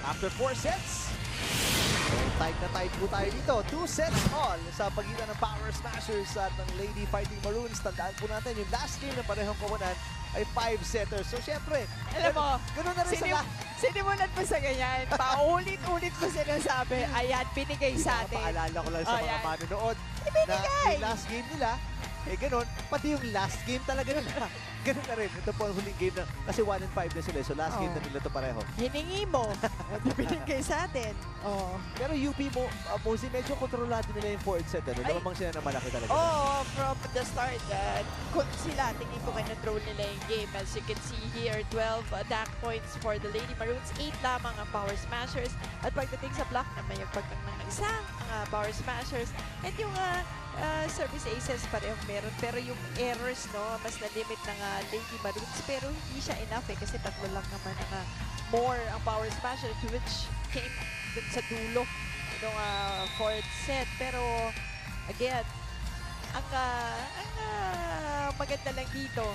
after 4 sets. Tight na tight po tayo dito. 2 sets all sa pagitan ng Power Smashers at ng Lady Fighting Maroons. Tandaan po natin, yung last game ng parehong koponan ay 5-setters. So, syempre, Alam mo, ganoon na rin sa lahat. sinimulan mo sa ganyan. Paulit-ulit mo sinasabi, ayan, binigay sa atin. Paalala ko lang sa mga Ayan. manonood na Ibinigay! yung last game nila, ganoon, pati yung last game talaga nila. Ganun na rin. Ito po ang huling game na, kasi 1-5 na sila. So last game na nila to pareho. Hiningi mo, binigay sa atin. Oh. Pero UP mo, Mozy, medyo kontrolado nila yung fourth set. Ano? Ay. Lamang sila na malaki talaga. Oh, from the start, kung sila, tingin ko control nila yung game. As you can see here, 12 attack points for the Lady Maroons, 8 lamang ang Power Smashers. At pagdating sa block na may pagkang ng isang Power Smashers. At yung service aces parehong meron. Pero yung errors, no, mas na-limit ng Lady Maroons. Pero hindi siya enough kasi tatlo lang naman ang more ang Power Smashers, which came dun sa dulo ng fourth set. Pero again, ang maganda lang dito,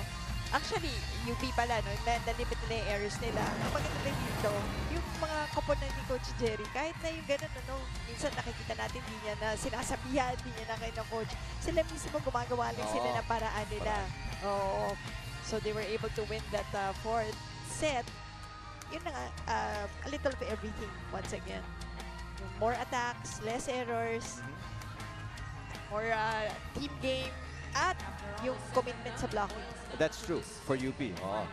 actually, UP pala, no, na-limit nila yung errors nila. Ang maganda lang dito, yung mga kaponan ni Coach Jerry, kahit na yung ganun, no, minsan nakikita natin, hindi niya na sinasabihan, hindi niya na kayo ng coach. Sila mismo gumagawa lang sila ng paraan nila. Oo. So they were able to win that fourth set. Yun na nga, a little of everything once again. More attacks, less errors, more team game, at yung commitment sa blocking. That's true for UP. Oh.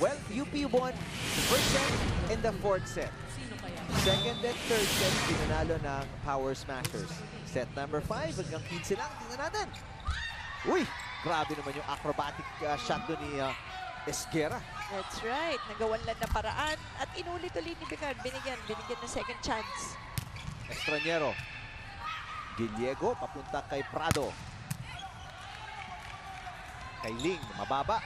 Well, UP won the first set and the fourth set. Second and third set, pinanalo ng Power Smashers. Set number 5, hanggang 15 lang. Tingnan natin. Uy! Grabe naman yung acrobatic shot doon ni Esguerra. That's right. Nagawan lang na paraan at inulit-ulit ni Picard. Binigyan ng second chance. Estranero. Gallego, papunta kay Prado. Kay Ling, mababa.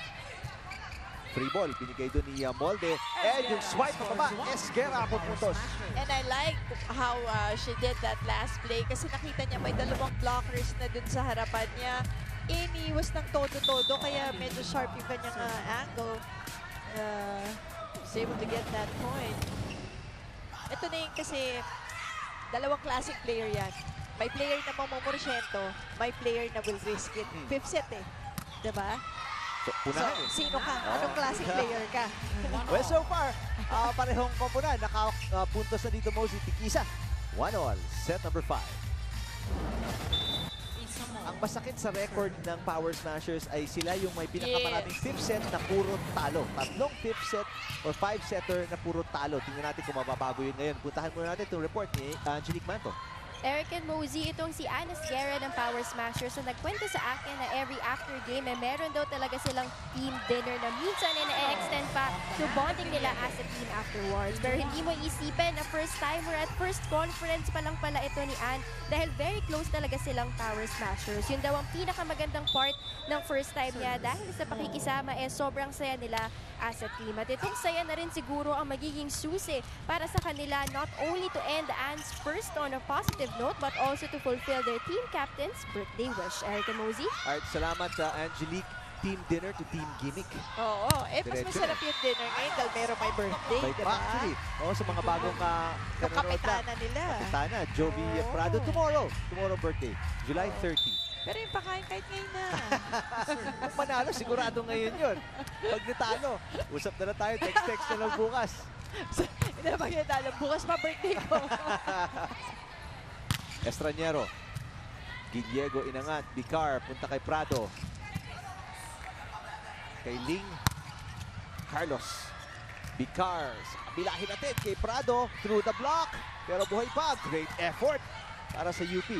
Free ball, binigay doon ni Molde. And yung swipe na baba, Esguerra pupuntos. And I like how she did that last play kasi nakita niya may dalawang blockers na dun sa harapan niya. Iniwas ng todo-todo kaya medyo sharp yung kanyang angle. Was able to get that point. Ito na yung kasi dalawang classic player yan. May player na mamumorsyento, may player na will risk it. Fifth set eh. Diba? So, unahan eh. Sino ka? Anong classic player ka? Well, so far, parehong komponan. Nakapuntos na dito Mozy Tikisa. 1-all, set number 5. Ang masakit sa record ng Power Smashers ay sila yung may pinakamaraming fifth set na puro talo. Tatlong fifth set or 5-setter na puro talo. Tingnan natin kung mababago yun ngayon. Puntahan muna natin itong report ni Angelique Manto. Eric and Mozy, itong si Anna Esguerra ng Power Smashers na nagkwento sa akin na every after game meron daw talaga silang team dinner na minsan na-extend pa to bonding nila as a team afterwards. Pero hindi mo isipin na first timer at first conference pa lang pala ito ni Ann dahil very close talaga silang Power Smashers. Yun daw ang pinakamagandang part ng first time niya dahil sa pakikisama sobrang saya nila as a team. At itong saya na rin siguro ang magiging susi para sa kanila not only to end Ann's first on a positive note but also to fulfill their team captain's birthday wish. Eric and Mozy? Alright, salamat Angelique. Team dinner to team gimmick. Oo, mas Diretso. masarap yung dinner ngayon dahil meron may birthday, May diba? actually, sa mga bagong Yung kapitana nila. Kapitana, Jovi Prado. Tomorrow birthday, July 30. Pero yung pakain kahit ngayon na. Kung manalo, sigurado ngayon yun. Pag natalo, usap na tayo, text na lang bukas. Hindi na magkatalo. Bukas pa birthday ko. Estranero. Gallego inangat. Bicar, punta kay Prado. Kay Ling. Carlos. Bicar. Kabilahin natin kay Prado. Through the block. Pero buhay pa. Great effort para sa UP.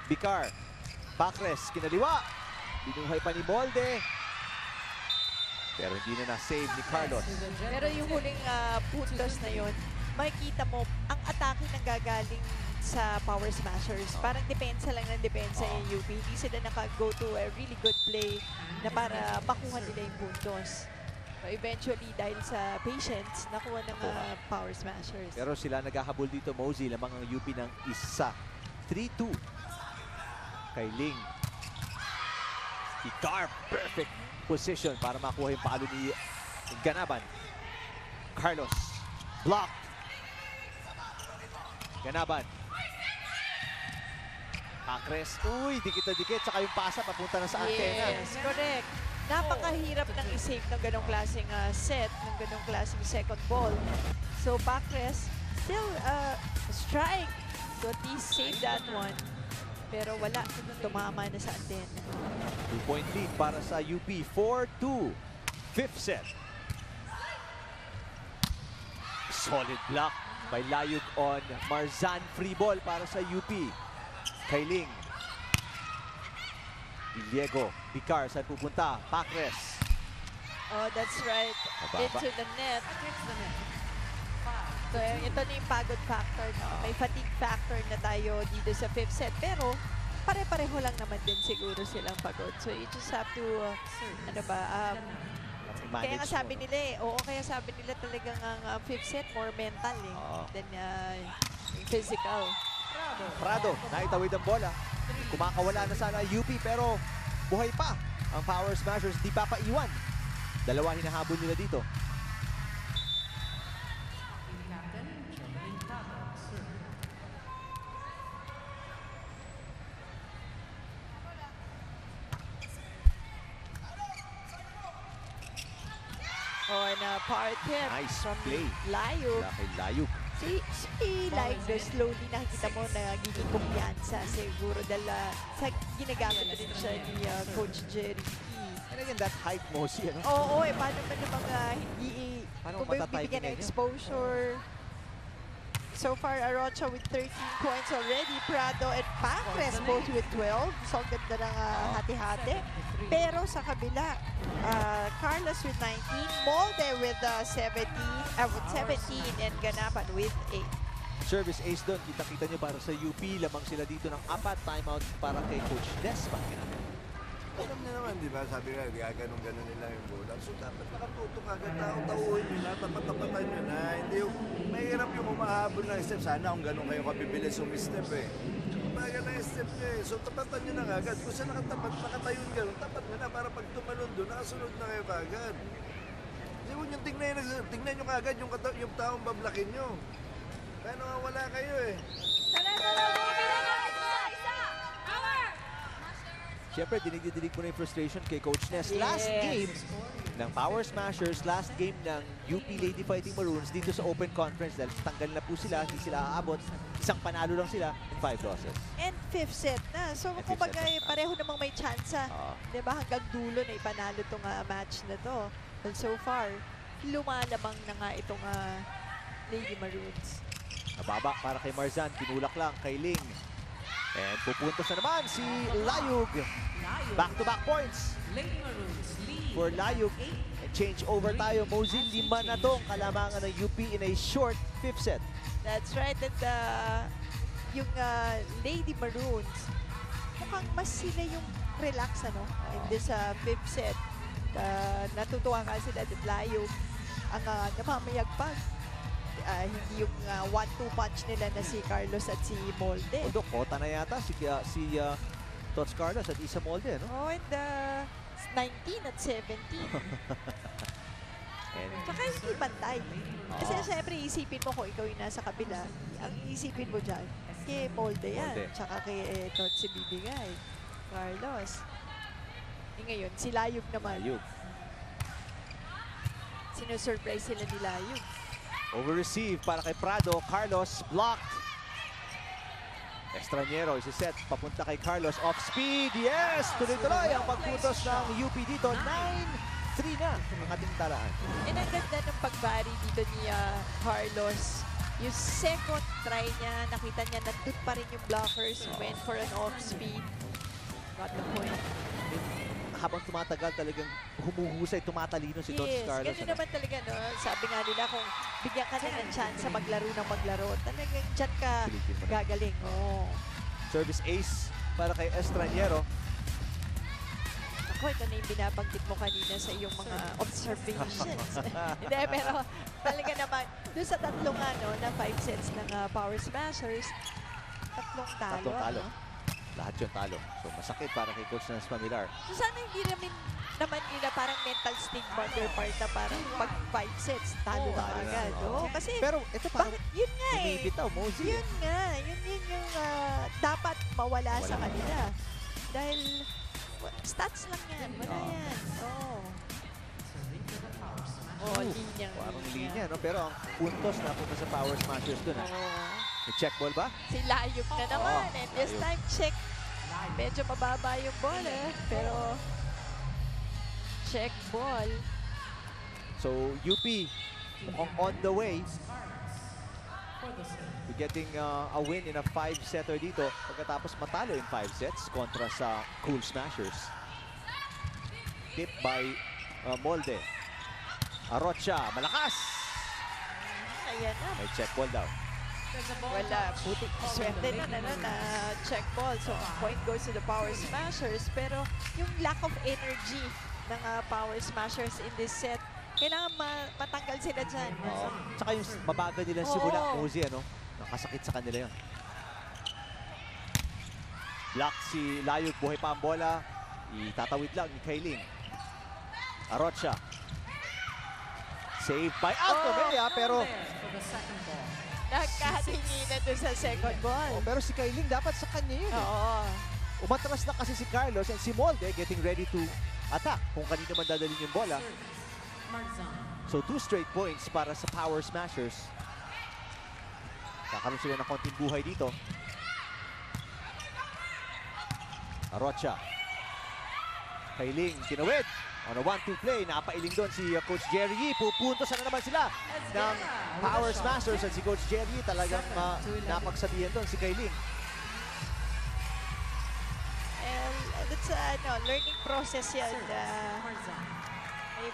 Bicar. Bacres. Kinaliwa. Binuhay pa ni Molde. Pero hindi na na-save ni Carlos. Pero yung huling puntos na yun, makikita mo, ang atake nang gagaling sa Power Smashers. Parang depensa lang ng depensa yung UP. Hindi sila naka-go to a really good play na para makuha nila yung puntos. So eventually, dahil sa patience, nakuha ng Power Smashers. Pero sila naghahabol dito, Mozy. Lamang ang UP ng isa. 3-2. Kay Ling. Icar, perfect position para makuha yung palo ni Ganaban. Carlos, blocked. Ganaban. Acres. Uy, dikit na dikit. Saka yung pasa papunta na sa antena. Yes, correct. Napakahirap ng isave ng ganong klaseng set, ng ganong klaseng second ball. So, Pacres still strike to at least save that one. Pero wala, tumama na sa antena. 2-point lead para sa UP. 4-2. Fifth set. Solid block by Layug on Marzan. Free ball para sa UP. Kailing. Diego. Picar. Saan pupunta? Pacres. Oh, that's right. Mababa. Into the net. So, ito na yung pagod factor. No? May fatigue factor na tayo dito sa fifth set. Pero, pare-pareho lang naman din siguro silang pagod. So, you just have to, kaya nga sabi nila kaya sabi nila talagang ang fifth set more mental than yung physical. Prado. Naitawid ang bola. Kumakawala na sana UP pero buhay pa ang Power Smashers. Di pa paiwan. Dalawa hinahabol nila dito. On part hit Nice from play. Layug. Wala kay Layug. Si Layug, slowly nakikita mo na nagiging kumpiyansa siguro dahil sa ginagamit na rin siya ni Coach Jerry. And again, that height mo siya. No? Oo, paano man namang hindi, Paano kung ba yung matatype bibigyan ng niya? exposure. So far, Arocha with 13 points already. Prado and Pacres both with 12. So, ang ganda ng hati-hati. Pero sa kabila, Carlos with 19, Molde with 17, and Ganapan with 8. Service ace doon. Kita-kita nyo para sa UP. Lamang sila dito ng 4 timeout para kay Coach Desma. Alam niya naman, di ba? Sabi nga, gaganong-ganon nila yung bola. So, dapat nakatutok agad na ang tauhin nila. Tapat-tapatan nyo na. Hindi yung, mahirap yung umahabol ng step. Sana kung ganon kayo kabibilis step eh. Bagal na yung step nyo eh. So, tapatan nyo na agad. Kung saan nakatapat, nakatayon ganon, tapat nyo na para pag tumalon doon, nakasunod na kayo kagad. Kasi huwag yung tingnan nyo kagad yung taong bablakin nyo. Kaya wala kayo eh. Siyempre, dinig mo na yung frustration kay Coach Ness. Last Yes. game ng Power Smashers, last game ng UP Lady Fighting Maroons dito sa Open Conference dahil tanggal na po sila, hindi sila aabot. Isang panalo lang sila in 5 losses. And fifth set na. So, And fifth kumbaga, set na. pareho namang may tsansa. Diba? Hanggang dulo na ipanalo itong match na to. And so far, lumalamang na nga itong Lady Maroons. Nababa para kay Marzan, tinulak lang kay Ling. And pupuntos na naman si Layug. Back-to-back points for Layug. And change over tayo. Mozin, 5 na tong kalamangan ng UP in a short 5th set. That's right. And yung Lady Maroons, mukhang mas sila yung relax in this fifth set. Natutuwa ka sila at Layug ang namamayagpag. Hindi yung 1-2 punch nila na si Carlos at si Molde. Although, kota na yata si Tots Carlos at Isa Molde, no? Oh, and 19 at 17. And Tsaka hindi bantay. Kasi siyempre, isipin mo kung ikaw yung nasa kabila, ang isipin mo dyan, kay Molde yan. Molde. Tsaka kay Tots si bibigay. Carlos. Ngayon, si Layug naman. Layug. Sinusurprise sila ni Layug. Over-receive para kay Prado. Carlos blocked. Estraniero isiset papunta kay Carlos. Off-speed. Yes! Tuloy-tuloy ang pagputos ng UP dito. 9-3 na ang ating talaan. And ang ganda ng pagbari dito ni Carlos. Yung second try niya, nakita niya nandun pa rin yung blockers. Went for an off-speed. Got the point. Habang tumatagal talagang humuhusay, tumatalino si Tots Yes, Carlos. ganun naman talaga, no? Sabi nga nila, kung bigyan ka na ng chance sa maglaro ng maglaro, talagang dyan ka Pilitin mo na. gagaling. Oh. Service ace para kay Estraniero. Ako, ito na yung binabanggit mo kanina sa iyong mga observations. Hindi, pero talaga naman, doon sa tatlong na 5 sets ng Power Smashers, tatlong talo. Tatlong talo. ano? Lahat yung talo. So masakit para kay Coach Nance Pamilar. So sana hindi namin naman nila parang mental stigma on their part na parang pag 5 sets, talo na Talo na, agad. oo. Oo, kasi Pero ito parang bakit? Yun nga eh. bumibitaw, Mosey. Yun nga. Yun yung dapat mawala sa kanila. Dahil stats lang yan. Wala Oo. yan. Oo. Oh, linya. Parang linya, no? Pero ang puntos na punta sa Power Smashers dun. Oo. May check ball ba? Si Layog na naman. And this Layog. time, check. Medyo mababa yung ball Pero, check ball. So, UP on the way to getting a win in a 5-setter dito pagkatapos matalo in 5 sets kontra sa Cool Smashers. Tipped by Molde. Arocha, malakas! Ayan na. May check ball daw. Wala. Puti. Swerte na check ball. So, point goes to the Power Smashers. Pero, yung lack of energy ng Power Smashers in this set, kailangan matanggal sila dyan. Oo. Tsaka yung mabagal nilang simula, Oo. Mosey, ano? Nakasakit sa kanila yun. Block si Layog, buhay pa ang bola. Itatawid lang ni Kailing. Arocha. Saved by Altomea, pero Nagkatingin na doon sa second ball. pero si Kailing dapat sa kanya yun. Oo. Umatras na kasi si Carlos and si Molde getting ready to attack kung kanino man dadalhin yung bola. So 2 straight points para sa Power Smashers. Kakaroon sila ng konting buhay dito. Arocha. Kailing, tinawid. On a 1-2 play, napailing doon si Coach Jerry Yee. Pupuntos na naman sila ng Power Smashers at si Coach Jerry Yee talagang napagsabihan doon si Kailing. And it's learning process yan.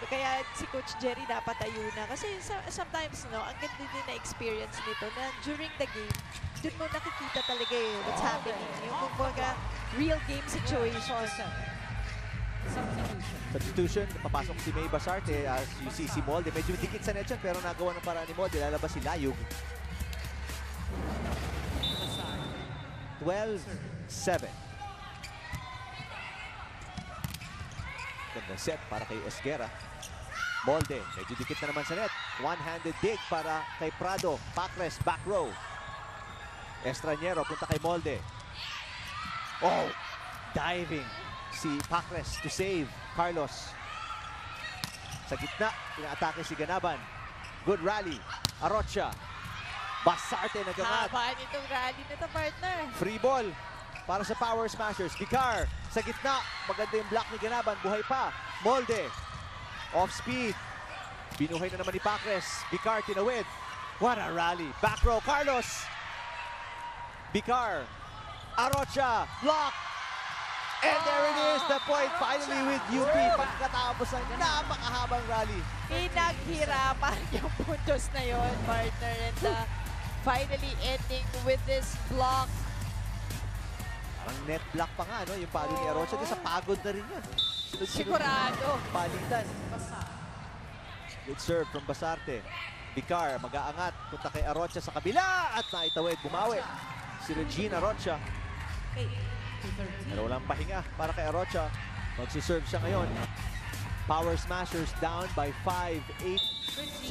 Kaya si Coach Jerry dapat ayuna. Kasi sometimes, ang ganda din na experience nito na during the game, dun mo nakikita talaga what's happening. Yung kumbaga, real game situation. Substitution, papasok si May Basarte as you see si Molde. Medyo dikit sa net yun, pero nagawa ng paraan ni Molde. Lalabas si Layog. 12-7. Ganda set para kay Esguera. Molde, medyo dikit na naman sa net. One-handed dig para kay Prado. Pacres, back row. Estraniero, punta kay Molde. Oh! Diving si Pacres to save Carlos. Sa gitna, pinaatake si Ganaban. Good rally. Arocha. Basarte nagangat. Haba nitong rally na to, partner. Free ball para sa Power Smashers. Vicar sa gitna. Maganda yung block ni Ganaban. Buhay pa. Molde. Off speed. Binuhay na naman ni Pacres. Vicar tinawid. What a rally. Back row. Carlos. Vicar. Arocha. Block. And there it is, the point finally with UP pagkatapos ng napakahabang rally. Pinaghirapan yung puntos na yon, partner. And finally ending with this block. Ang net block pa nga, no? Yung palo ni Arocha. Sa pagod na rin yun. Sunod-sunod Sigurado. palitan. Good serve from Basarte. Vicar, mag-aangat. Punta kay Arocha sa kabila. At naitawid, bumawi. Si Regina Arocha. Pero walang pahinga para kay Arocha. Magsiserve siya ngayon. Power Smashers down by 5,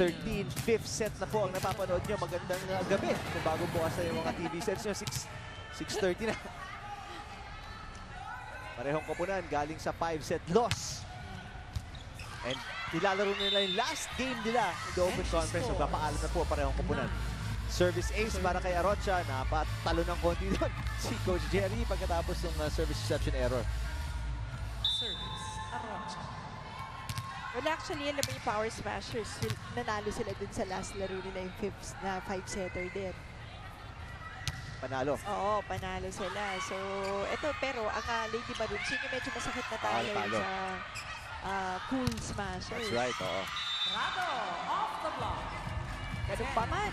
8, 13. Fifth set na po ang napapanood nyo. Magandang gabi. Kung bago bukas na yung mga TV sets nyo, 6:30 na. Parehong koponan galing sa 5-set loss. And nilalaro nila yung last game nila in the Open Conference. Magpapaalam na po parehong koponan. Service ace para kay Arocha. Napatalo ng konti doon si Coach Jerry pagkatapos ng service reception error. Well, actually, alam mo yung Power Smashers, nanalo sila dun sa last laro nila yung 5-setter din. Panalo. Oo, panalo sila. So, eto, pero ang Lady Maroons, yun yung medyo masakit na talo talo. sa Cool Smashers. That's right, oo. Ganun pa man.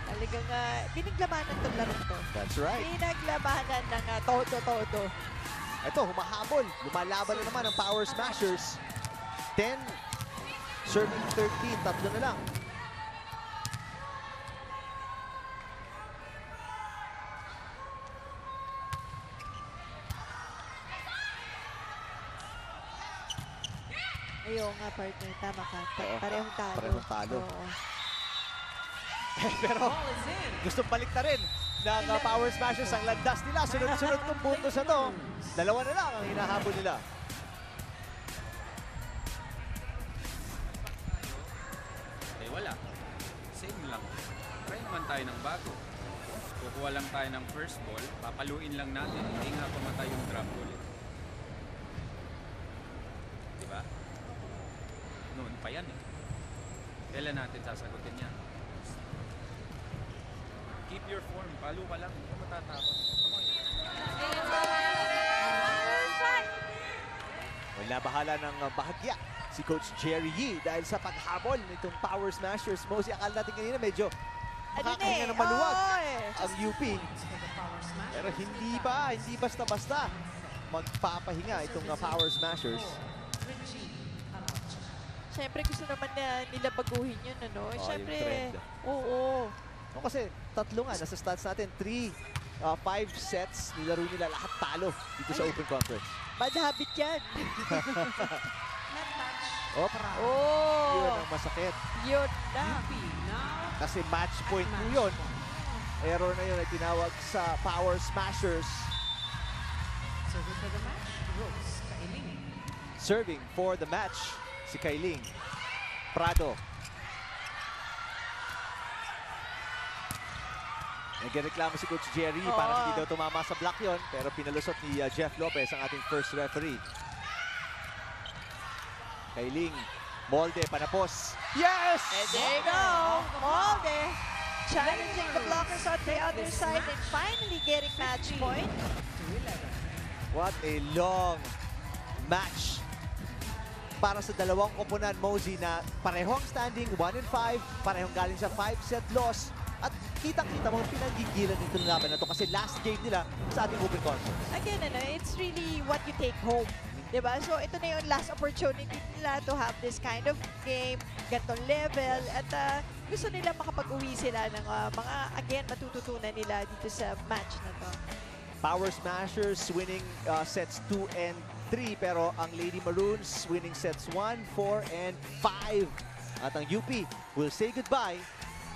Talagang pinaglabanan itong laro to. That's right. Pinaglabanan ng todo-todo. Ito, humahabol. Lumalaban na naman ang Power Smashers. 10, serving 13, tatlo na lang. Ayun nga, partner. Tama ka. Oo. Parehong talo. Parehong talo. Oo. Pero gustong balik na rin ng Power Smashers ang landas nila. Sunod-sunod ng puntos na to. Dalawa na lang ang hinahabol nila. Eh wala. Same lang. Try naman tayo ng bago. Kukuha lang tayo ng first ball, papaluin lang natin, hindi nga pumatay yung drop ball. Diba? Noon pa yan eh. Kailan natin sasagutin yan? Keep your form, palo ka lang, hindi ka matatakot. Come on. Wala bahala ng bahagya si Coach Jerry Yee dahil sa paghabol nitong Power Smashers. Mosey, akala natin kanina medyo makakahinga ng maluwag ang UP. Pero hindi basta-basta magpapahinga itong Power Smashers. Siyempre, gusto naman nila baguhin yun, ano? yung Siyempre, trend. oo. No, kasi tatlo nga, nasa stats natin, 5 sets, nilaro nila lahat talo dito sa Open Conference. Bad habit yan. Op, Oh, yun ang masakit. yun na. Kasi match point po yun. Error na yun ay tinawag sa Power Smashers. Serving for the match, si Kailing. Prado. Nagreklamo si Coach Jerry, parang hindi daw tumama sa block yon, pero pinalusot ni Jeff Lopez ang ating first referee. Kailing, Molde, panapos. Yes! And there you go. Molde challenging the blockers on the other side and finally getting match point. What a long match para sa dalawang koponan, Mosey, na parehong standing 1-5, parehong galing sa 5-set loss. At kitang-kita mo pinanggigilan nito ng laban na to kasi last game nila sa ating Open Conference. Again, it's really what you take home. Diba? So ito na yung last opportunity nila to have this kind of game, gantong level, at gusto nila makapag-uwi sila ng mga, again, matututunan nila dito sa match na to. Power Smashers winning sets 2 and 3, pero ang Lady Maroons winning sets 1, 4, and 5. At ang UP will say goodbye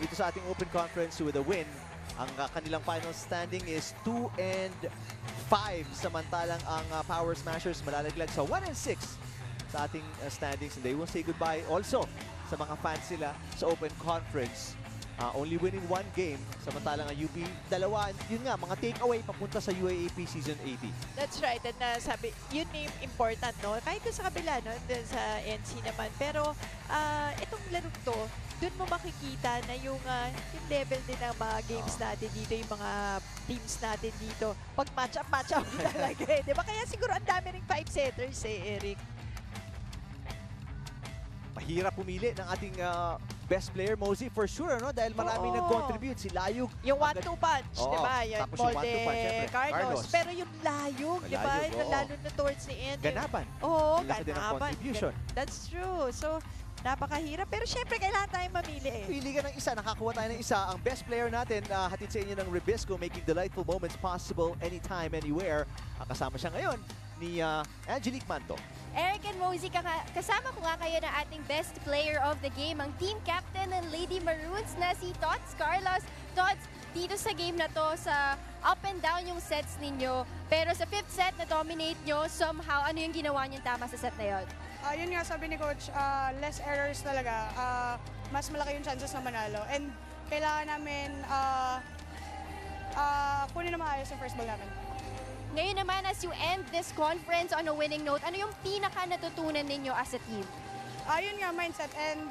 dito sa ating Open Conference with a win. Ang kanilang final standing is 2 and 5. Samantalang ang Power Smashers malalaglag sa 1 and 6 sa ating standings. And they will say goodbye also sa mga fans nila sa Open Conference. Only winning 1 game. Samantalang ang UP, dalawa. Yun nga, mga takeaway papunta sa UAAP Season 80. That's right. And sabi, yun yung important, no? Kahit doon sa kabila, no? Doon sa NC naman. Pero itong laro to, doon mo makikita na yung level din ng mga games natin dito, yung mga teams natin dito. Pag match up talaga eh. Diba? Kaya siguro ang dami ring 5-setters eh, Eric. Mahirap pumili ng ating best player, Mosey, for sure, no? Dahil maraming Oo. nag-contribute. Si Layug. Yung 1-2 punch, Oo, diba? Yung tapos yung Molde, 1-2 punch, syempre, Carlos. Carlos. Pero yung Layug, diba? Layug, oo. Lalo na towards the end. Ganapan. Oo, Ang laki din ng ganapan. contribution. That's true. So, napakahirap. Pero syempre, kailangan tayong mamili eh. Pili ka ng isa, nakakuha tayo ng isa. Ang best player natin, hatid sa inyo ng Ribisco, making delightful moments possible anytime, anywhere. Kasama siya ngayon ni Angelique Manto. Eric and Mosey, kasama ko nga kayo na ating best player of the game, ang team captain ng Lady Maroons na si Tots Carlos. Tots, dito sa game na to, sa up and down yung sets ninyo, pero sa 5th set na dominate nyo, somehow, ano yung ginawa nyo tama sa set na yun? Yun nga, sabi ni Coach, less errors talaga. Mas malaki yung chances na manalo. And kailangan namin kunin na maayos yung first ball namin. Ngayon naman, as you end this conference on a winning note, ano yung pinaka natutunan ninyo as a team? Yun nga, mindset and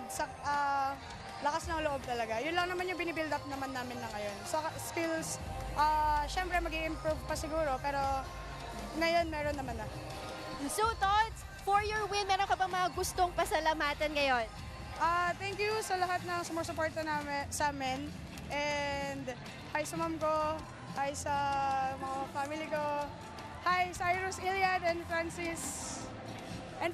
lakas ng loob talaga. Yun lang naman yung binibuild up naman namin na ngayon. So, skills, syempre mag-i-improve pa siguro, pero ngayon meron naman na. So, Tots, for your win, meron ka bang mga gustong pasalamatan ngayon? Thank you sa lahat ng sumusuporta sa amin. And hi sa mom ko, hi sa mga family ko, hi Cyrus, Iliad, and Francis. And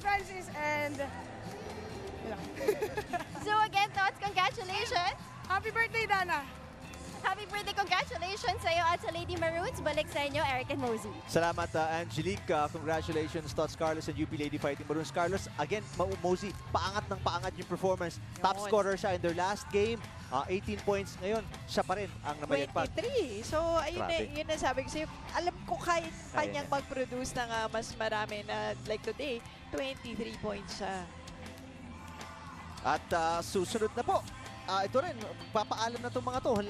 So again, Tots, congratulations! happy birthday, Dana! Happy birthday, congratulations sa iyo at sa Lady Maroons. Balik sa inyo, Eric and Mosey. Salamat, Angelique. Congratulations, Tots Carlos and UP Lady Fighting Maroons. Carlos, again, Mosey, paangat ng paangat yung performance. Top Yun. scorer siya in their last game. 18 points ngayon. Siya pa rin ang namayagpag. 23. So, ayun na, Grabe. yun na sabi ko sa'yo. Alam ko kaya pa Kaya niyang niya. mag-produce ng mas marami na like today, 23 points siya. At susunod na po. Ito rin, papaalam na itong mga to.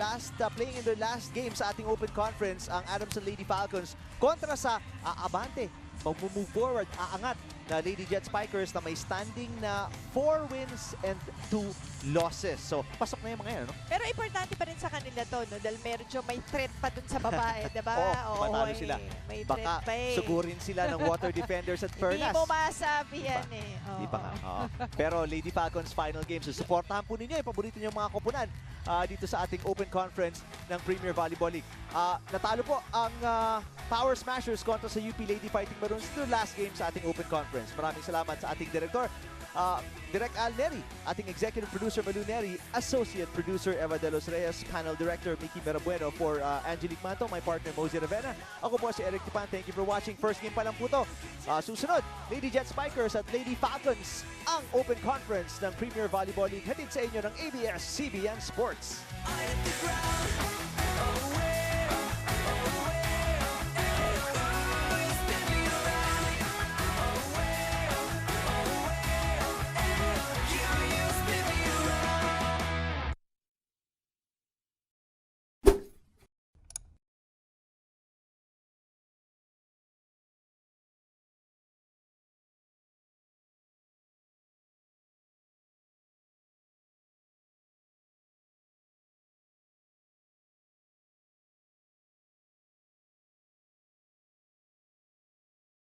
Playing in their last game sa ating Open Conference, ang Adamson Lady Falcons kontra sa Abante. Mag-move forward, aangat na Lady Jet Spikers na may standing na 4 wins and 2 losses. So, pasok na yung mga yan, no? Pero importante pa rin sa kanila to, no? Dahil medyo may threat pa dun sa babae, diba? Oo, manalo sila. May threat Baka pa eh. sugurin sila ng water defenders at Hindi Furnas. mo masabi yan eh. Hindi pa nga. Oo. Oo. Pero Lady Falcons final game. So, supportahan po ninyo. Paborito niyo mga koponan dito sa ating Open Conference ng Premier Volleyball League. Natalo po ang Power Smashers kontra sa UP Lady Fighting Maroons sa last game sa ating Open Conference. Maraming salamat sa ating Director, Direk Al Neri, ating Executive Producer Malu Neri, Associate Producer Eva De Los Reyes, Panel Director Mickey Merabueno, for Angelique Manto, my partner Mosey Ravena. Ako po si Eric Tipan. Thank you for watching. First game pa lang po to. Susunod, Lady Jet Spikers at Lady Falcons, ang Open Conference ng Premier Volleyball League. Hatid sa inyo ng ABS-CBN Sports. Eye at the ground, oh,